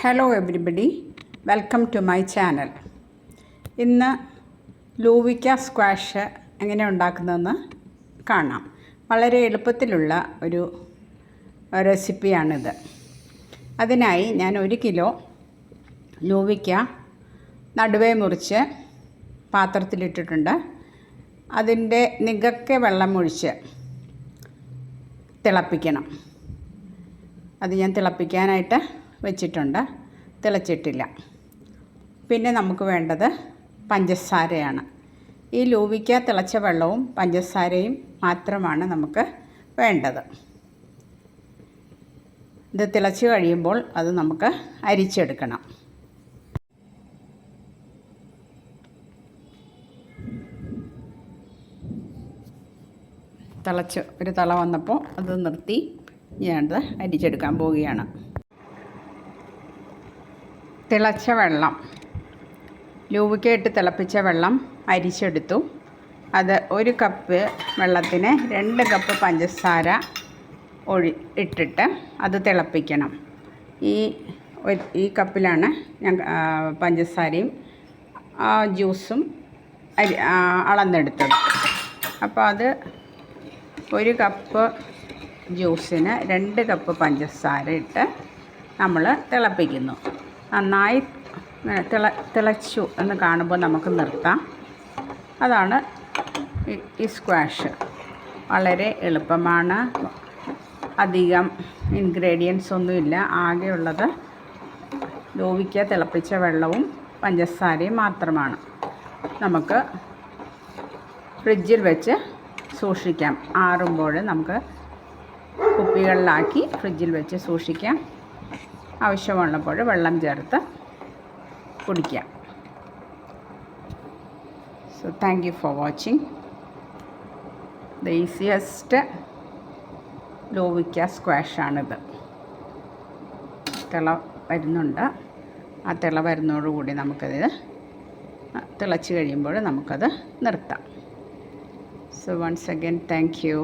Hello everybody, welcome to my channel. ഇന്ന് ലൂവിക്ക squash എങ്ങനെ ഉണ്ടാക്കുന്നതെന്ന് കാണാം. വളരെ എളുപ്പത്തിലുള്ള ഒരു റെസിപ്പിയാണിത്. അതിനായി ഞാൻ 1 കിലോ ലൂവിക്ക നടുവേ മുറിച്ച് പാത്രത്തിലിട്ടിട്ടുണ്ട്. അതിൻ്റെ നികക്കെ വെള്ളം ഒഴിച്ച് തിളപ്പിക്കണം. അത് ഞാൻ തിളപ്പിക്കാനായിട്ട് വെച്ചിട്ടുണ്ട്. തിളച്ചിട്ടില്ല. പിന്നെ നമുക്ക് വേണ്ടത് പഞ്ചസാരയാണ്. ഈ ലൂവിക്ക തിളച്ച വെള്ളവും പഞ്ചസാരയും മാത്രമാണ് നമുക്ക് വേണ്ടത്. ഇത് തിളച്ച് കഴിയുമ്പോൾ അത് നമുക്ക് അരിച്ചെടുക്കണം. തിളച്ച് ഒരു തിള വന്നപ്പോൾ അത് നിർത്തി ഞാനത് അരിച്ചെടുക്കാൻ പോവുകയാണ്. തിളച്ച വെള്ളം, ലൂവിക്ക ഇട്ട് തിളപ്പിച്ച വെള്ളം അരിച്ചെടുത്തു. അത് 1 കപ്പ് വെള്ളത്തിന് 2 കപ്പ് പഞ്ചസാര ഇട്ടിട്ട് അത് തിളപ്പിക്കണം. ഈ കപ്പിലാണ് ഞാൻ പഞ്ചസാരയും ജ്യൂസും അളന്നെടുത്തത്. അപ്പോൾ അത് 1 കപ്പ് ജ്യൂസിന് 2 കപ്പ് പഞ്ചസാര ഇട്ട് നമ്മൾ തിളപ്പിക്കുന്നു. നന്നായി തിളച്ചു എന്ന് കാണുമ്പോൾ നമുക്ക് നിർത്താം. അതാണ് ഈ സ്ക്വാഷ്. വളരെ എളുപ്പമാണ്. അധികം ഇൻഗ്രീഡിയൻസ് ഒന്നുമില്ല. ആകെയുള്ളത് ലൂവിക്ക തിളപ്പിച്ച വെള്ളവും പഞ്ചസാരയും മാത്രമാണ്. നമുക്ക് ഫ്രിഡ്ജിൽ വെച്ച് സൂക്ഷിക്കാം. ആറുമ്പോൾ നമുക്ക് കുപ്പികളിലാക്കി ഫ്രിഡ്ജിൽ വെച്ച് സൂക്ഷിക്കാം. ആവശ്യമുള്ളപ്പോൾ വെള്ളം ചേർത്ത് കുടിക്കാം. So thank you for watching. The easiest ലൂവിക്ക സ്ക്വാഷാണിത്. തിള വരുന്നുണ്ട്. ആ തിള വരുന്നതോടുകൂടി നമുക്കത് തിളച്ച് കഴിയുമ്പോൾ നമുക്കത് നിർത്താം. So once again thank U.